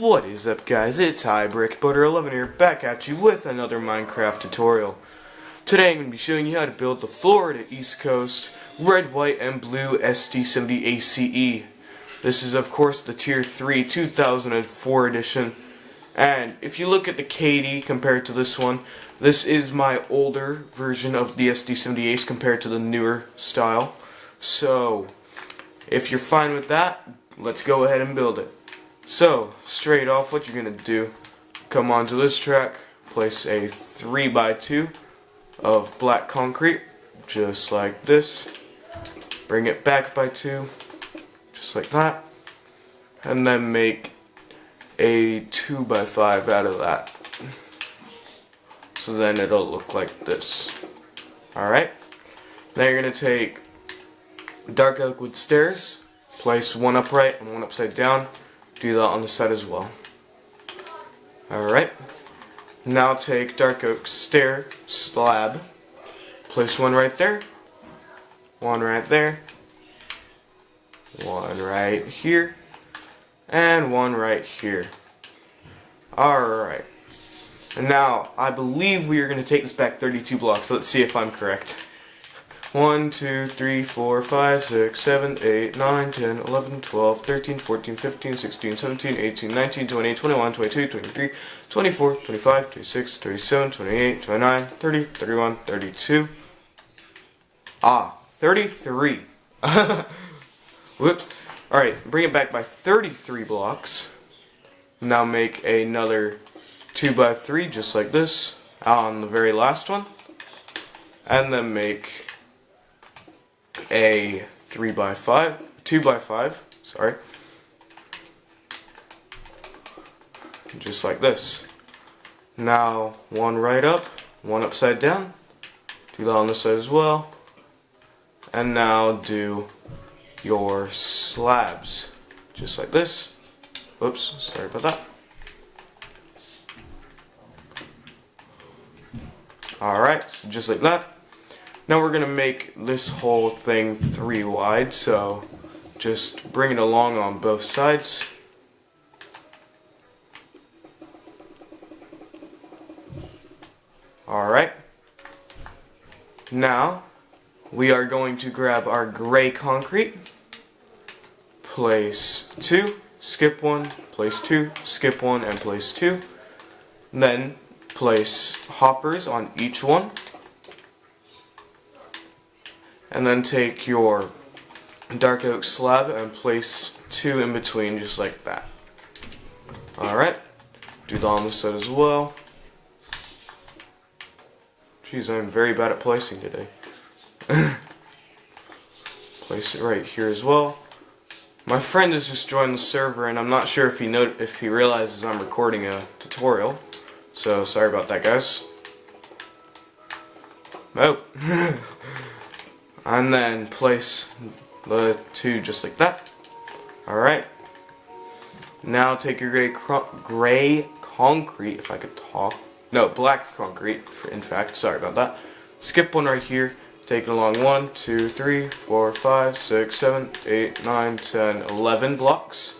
What is up, guys? It's HighBrickButter11 here, back at you with another Minecraft tutorial. Today I'm going to be showing you how to build the Florida East Coast red, white, and blue sd70m-2. This is of course the Tier 3 2004 edition, and if you look at the KD compared to this one, this is my older version of the sd70 compared to the newer style. So if you're fine with that, let's go ahead and build it. So, straight off, what you're going to do, come onto this track, place a 3x2 of black concrete, just like this. Bring it back by 2, just like that. And then make a 2x5 out of that. So then it'll look like this. Alright? Now you're going to take dark oak wood stairs, place one upright and one upside down. Do that on the side as well. Alright. Now take dark oak stair slab. Place one right there. One right there. One right here. And one right here. Alright. And now, I believe we are going to take this back 32 blocks. Let's see if I'm correct. 1, 2, 3, 4, 5, 6, 7, 8, 9, 10, 11, 12, 13, 14, 15, 16, 17, 18, 19, 20, 21, 22, 23, 24, 25, 26, 27, 28, 29, 30, 31, 32. 33. Whoops. Alright, bring it back by 33 blocks. Now make another 2x3 just like this on the very last one. And then make a 2x5, sorry, just like this. Now one right up, one upside down, do that on this side as well, and now do your slabs, just like this. Oops, sorry about that. Alright, so just like that. Now we're going to make this whole thing 3 wide, so just bring it along on both sides. Alright. Now we are going to grab our gray concrete, place 2, skip 1, place 2, skip 1, and place 2. Then place hoppers on each one. And then take your dark oak slab and place 2 in between, just like that. Alright. Do that on this side as well. Jeez, I'm very bad at placing today. Place it right here as well. My friend has just joined the server, and I'm not sure if he realizes I'm recording a tutorial. So, sorry about that, guys. Oh. And then place the 2 just like that. Alright. Now take your gray concrete, if I could talk. No, black concrete, in fact, sorry about that. Skip one right here. Take it along 1, 2, 3, 4, 5, 6, 7, 8, 9, 10, 11 blocks.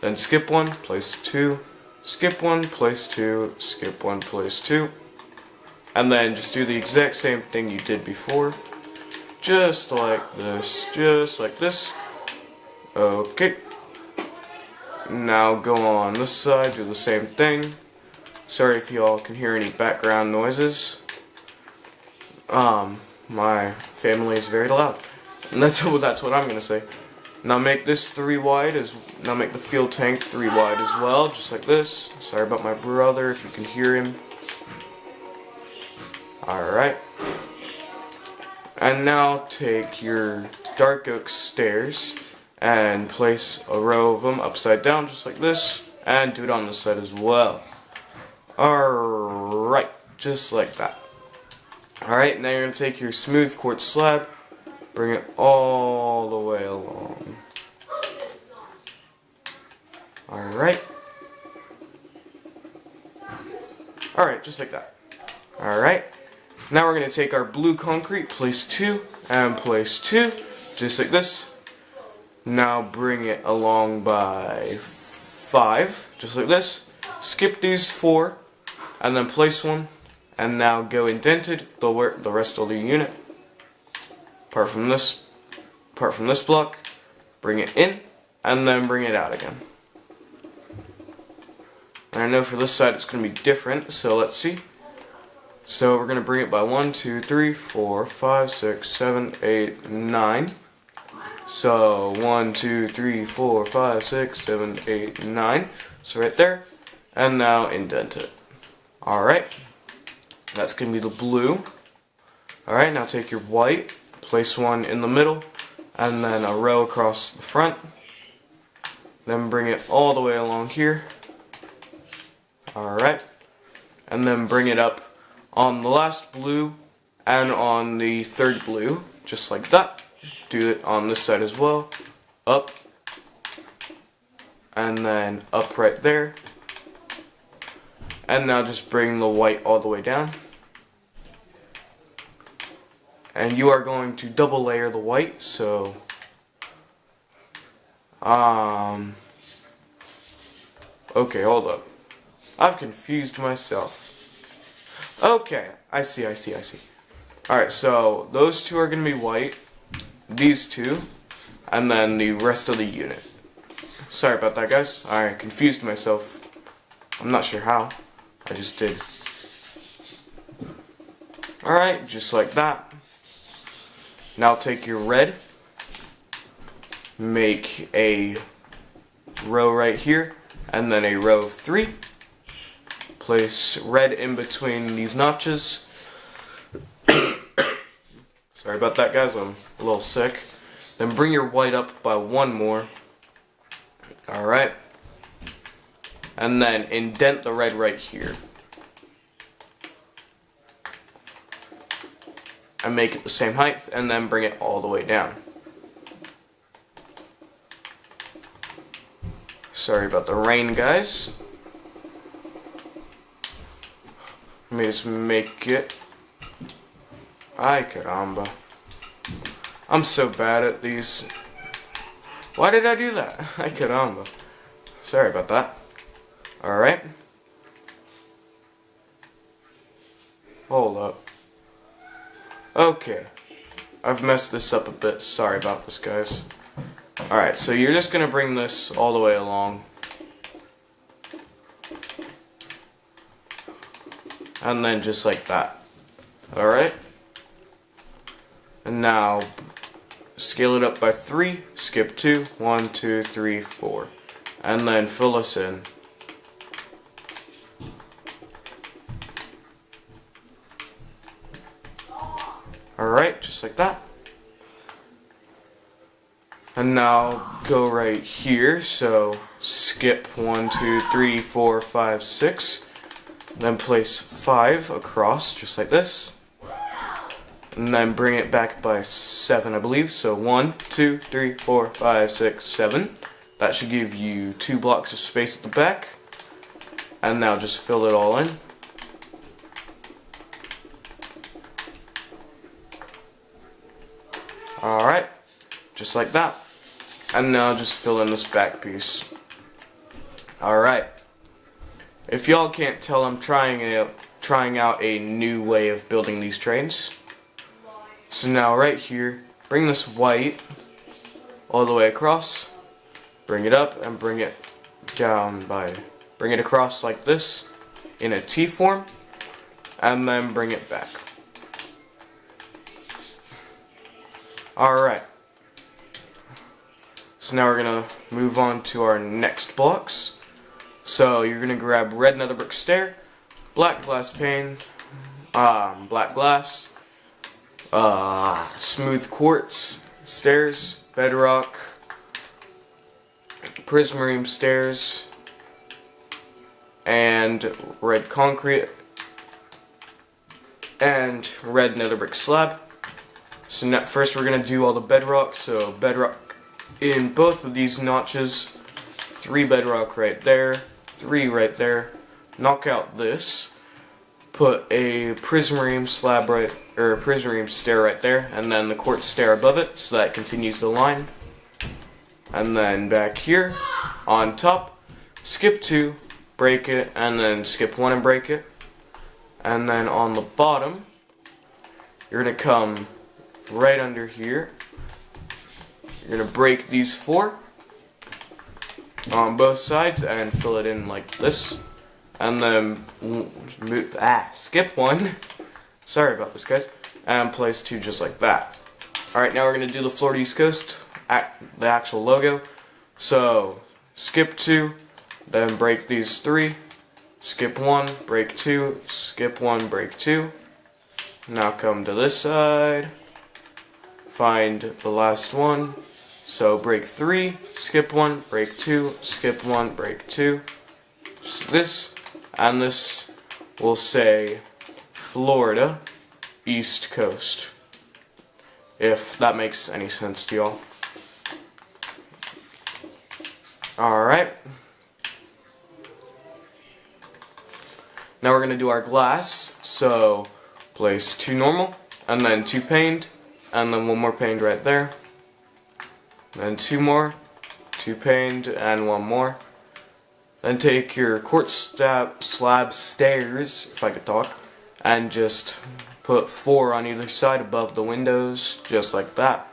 Then skip one, place 2. Skip one, place 2. Skip one, place 2. And then just do the exact same thing you did before. Just like this, just like this. Okay. Now go on this side, do the same thing. Sorry if you all can hear any background noises. My family is very loud. And that's what I'm gonna say. Now make this 3 wide now make the fuel tank 3 wide as well, just like this. Sorry about my brother if you can hear him. Alright. And now take your dark oak stairs and place a row of them upside down just like this, and do it on this side as well. Alright, just like that. Alright, now you're going to take your smooth quartz slab, bring it all the way along. Alright. Alright, just like that. Alright. Now we're going to take our blue concrete, place 2, and place 2, just like this. Now bring it along by 5, just like this. Skip these 4, and then place one, and now go indented the rest of the unit. Apart from this block, bring it in, and then bring it out again. And I know for this side it's going to be different, so let's see. So we're going to bring it by 1, 2, 3, 4, 5, 6, 7, 8, 9. So 1, 2, 3, 4, 5, 6, 7, 8, 9. So right there. And now indent it. Alright. That's going to be the blue. Alright, now take your white, place one in the middle, and then a row across the front. Then bring it all the way along here. Alright. And then bring it up on the last blue and on the third blue, just like that. Do it on this side as well. Up. And then up right there. And now just bring the white all the way down. And you are going to double layer the white, so okay, hold up. I've confused myself. Okay, I see. Alright, so those two are going to be white, these two, and then the rest of the unit. Sorry about that, guys. I confused myself. I'm not sure how. I just did. Alright, just like that. Now take your red, make a row right here, and then a row of 3. Place red in between these notches. Sorry about that, guys, I'm a little sick. Then bring your white up by 1 more. Alright. And then indent the red right here. And make it the same height, and then bring it all the way down. Sorry about the rain, guys. Let me just make it. Ay caramba. I'm so bad at these. Why did I do that? Ay caramba. Sorry about that. Alright. Hold up. Okay. I've messed this up a bit. Sorry about this, guys. Alright, so you're just going to bring this all the way along. And then just like that. Alright? And now scale it up by 3, skip 2, 1, 2, 3, 4. And then fill us in. Alright, just like that. And now go right here, so skip 1, 2, 3, 4, 5, 6. Then place 5 across, just like this. And then bring it back by 7, I believe. So 1, 2, 3, 4, 5, 6, 7. That should give you 2 blocks of space at the back. And now just fill it all in. Alright, just like that. And now just fill in this back piece. Alright. If y'all can't tell, I'm trying out a new way of building these trains. So now right here, bring this white all the way across, bring it up and bring it down bring it across like this in a T form, and then bring it back. Alright. So now we're going to move on to our next blocks. So you're going to grab red nether brick stair, black glass pane, black glass, smooth quartz stairs, bedrock, prismarine stairs, and red concrete, and red nether brick slab. So now, first we're going to do all the bedrock. So bedrock in both of these notches, 3 bedrock right there, 3 right there. Knock out this. Put a prismarine slab prismarine stair right there, and then the quartz stair above it, so that it continues the line. And then back here, on top, skip 2, break it, and then skip 1 and break it. And then on the bottom, you're going to come right under here. You're going to break these 4 on both sides and fill it in like this. And then skip 1. Sorry about this, guys. And place 2 just like that. Alright, now we're going to do the Florida East Coast, the actual logo. So, skip 2, then break these 3, skip 1, break 2, skip 1, break 2. Now come to this side, find the last one. So break 3, skip 1, break 2, skip 1, break 2. Just this, and this will say Florida East Coast, if that makes any sense to y'all. Alright. Now we're going to do our glass. So place 2 normal, and then 2 paned, and then 1 more paned right there. Then 2 more, 2 paned, and 1 more. Then take your quartz slab stairs, if I could talk, and just put 4 on either side above the windows, just like that.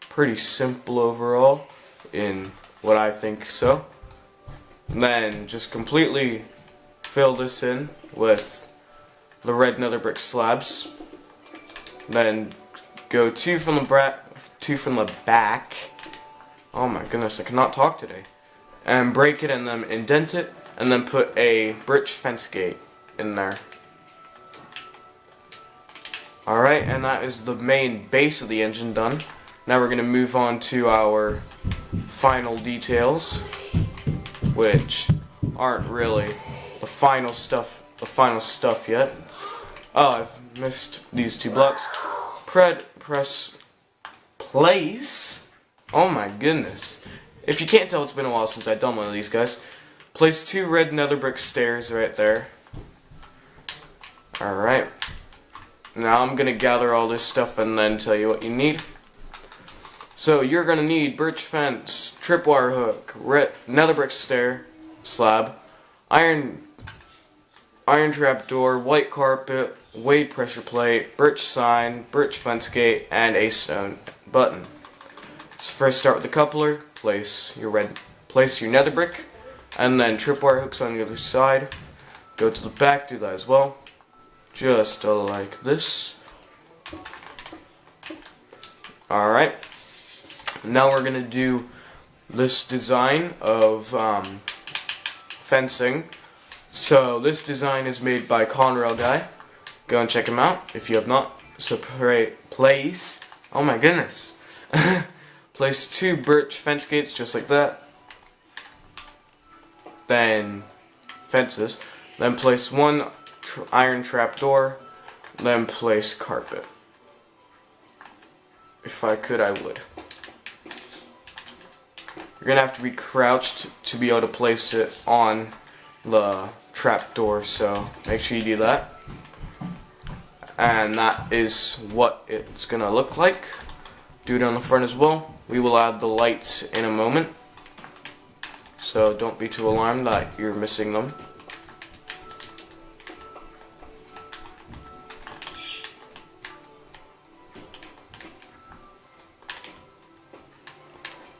Pretty simple overall, in what I think so. And then just completely fill this in with the red nether brick slabs. Then go 2 from the back. Oh my goodness, I cannot talk today. And break it and then indent it, and then put a birch fence gate in there. Alright, and that is the main base of the engine done. Now we're going to move on to our final details, which aren't really the final stuff yet. Oh, I've missed these 2 blocks. Press place. Oh my goodness. If you can't tell, it's been a while since I've done one of these, guys. Place 2 red nether brick stairs right there. Alright. Now I'm gonna gather all this stuff and then tell you what you need. So you're gonna need birch fence, tripwire hook, red nether brick stair slab, iron trapdoor, white carpet, weight pressure plate, birch sign, birch fence gate, and a stone button. So first start with the coupler. Place your nether brick, and then tripwire hooks on the other side. Go to the back, do that as well. Just like this. Alright. Now we're going to do this design of fencing. So this design is made by Conrail Guy. Go and check him out if you have not. So place, oh my goodness. Place 2 birch fence gates just like that. Then fences. Then place 1 iron trapdoor. Then place carpet. If I could, I would. You're gonna have to be crouched to be able to place it on the trapdoor, so make sure you do that. And that is what it's gonna look like. Do it on the front as well. We will add the lights in a moment, so don't be too alarmed that you're missing them.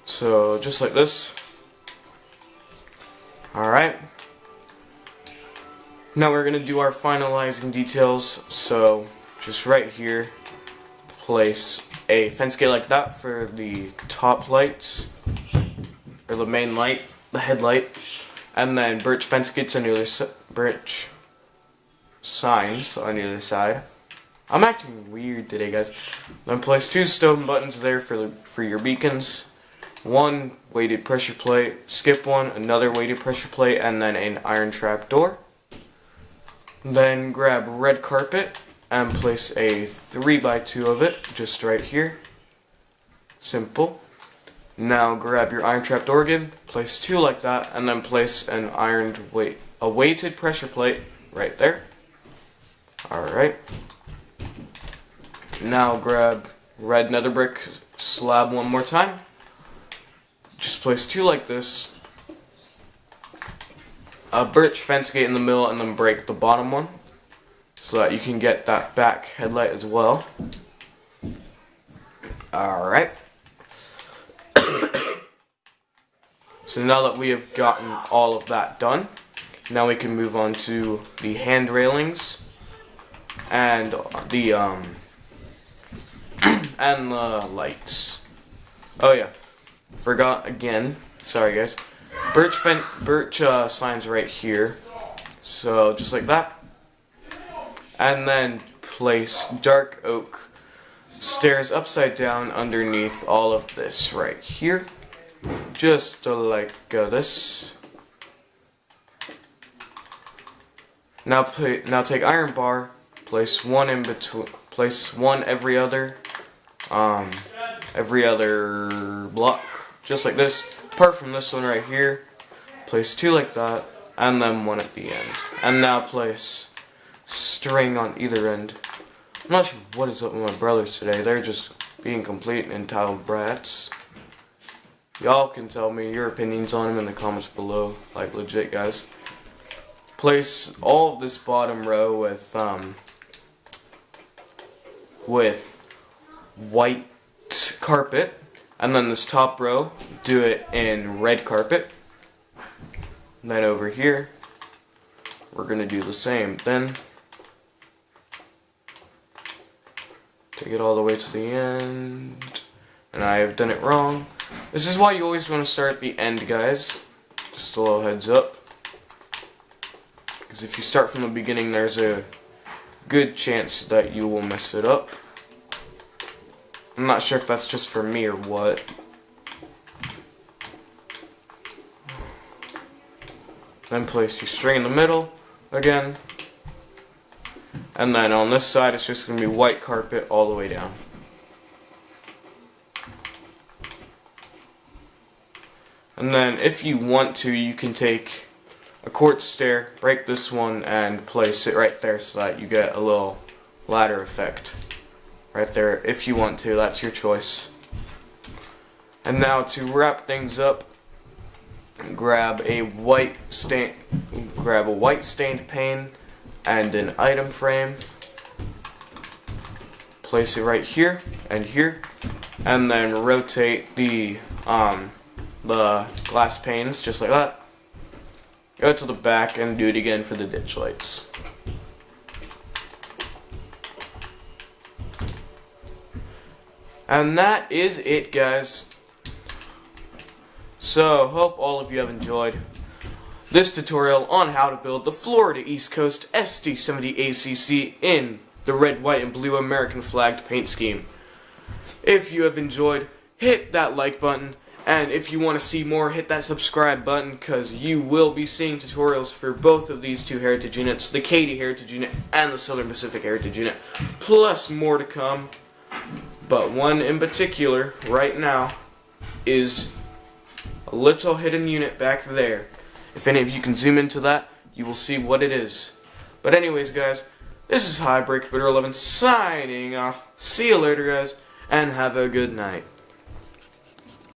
So just like this. Alright. Now we're going to do our finalizing details. So just right here, place a fence gate like that for the top lights, or the main light, the headlight, and then birch fence gates on the other birch signs on the other side. I'm acting weird today, guys. Then place 2 stone buttons there for your beacons. 1 weighted pressure plate, skip 1, another weighted pressure plate, and then an iron trap door. Then grab red carpet and place a 3x2 of it just right here. Simple. Now grab your iron trap door again, place 2 like that, and then place a weighted pressure plate right there. Alright. Now grab red nether brick slab one more time. just place two like this. A birch fence gate in the middle, and then break the bottom one so that you can get that back headlight as well. Alright. So now that we have gotten all of that done, now we can move on to the hand railings and the and the lights. Oh yeah, forgot again. Sorry guys. Birch signs right here. So just like that. And then place dark oak stairs upside down underneath all of this right here. Just like this. Now take iron bar, place one in between, place one every other block, just like this. Apart from this one right here, place two like that, and then one at the end. And now place string on either end. I'm not sure what is up with my brothers today. They're just being complete and entitled brats. Y'all can tell me your opinions on them in the comments below, like legit guys. Place all of this bottom row with white carpet, and then this top row, do it in red carpet. And then over here, we're gonna do the same. Then take it all the way to the end, and I have done it wrong. This is why you always want to start at the end, guys. Just a little heads up. Because if you start from the beginning, there's a good chance that you will mess it up. I'm not sure if that's just for me or what. Then place your string in the middle again. And then on this side, it's just going to be white carpet all the way down. And then if you want to, you can take a quartz stair, break this one, and place it right there so that you get a little ladder effect right there. If you want to, that's your choice. And now to wrap things up, grab a white stained pane and an item frame. Place it right here and here, and then rotate the glass panes just like that. Go to the back and do it again for the ditch lights. And that is it, guys. So, hope all of you have enjoyed this tutorial on how to build the Florida East Coast sd70m-2 in the red, white, and blue American flagged paint scheme. If you have enjoyed, hit that like button. And if you want to see more, hit that subscribe button, because you will be seeing tutorials for both of these two heritage units, the Katy heritage unit and the Southern Pacific heritage unit, plus more to come. But one in particular, right now, is a little hidden unit back there. If any of you can zoom into that, you will see what it is. But anyways, guys, this is Break 11 signing off. See you later, guys, and have a good night.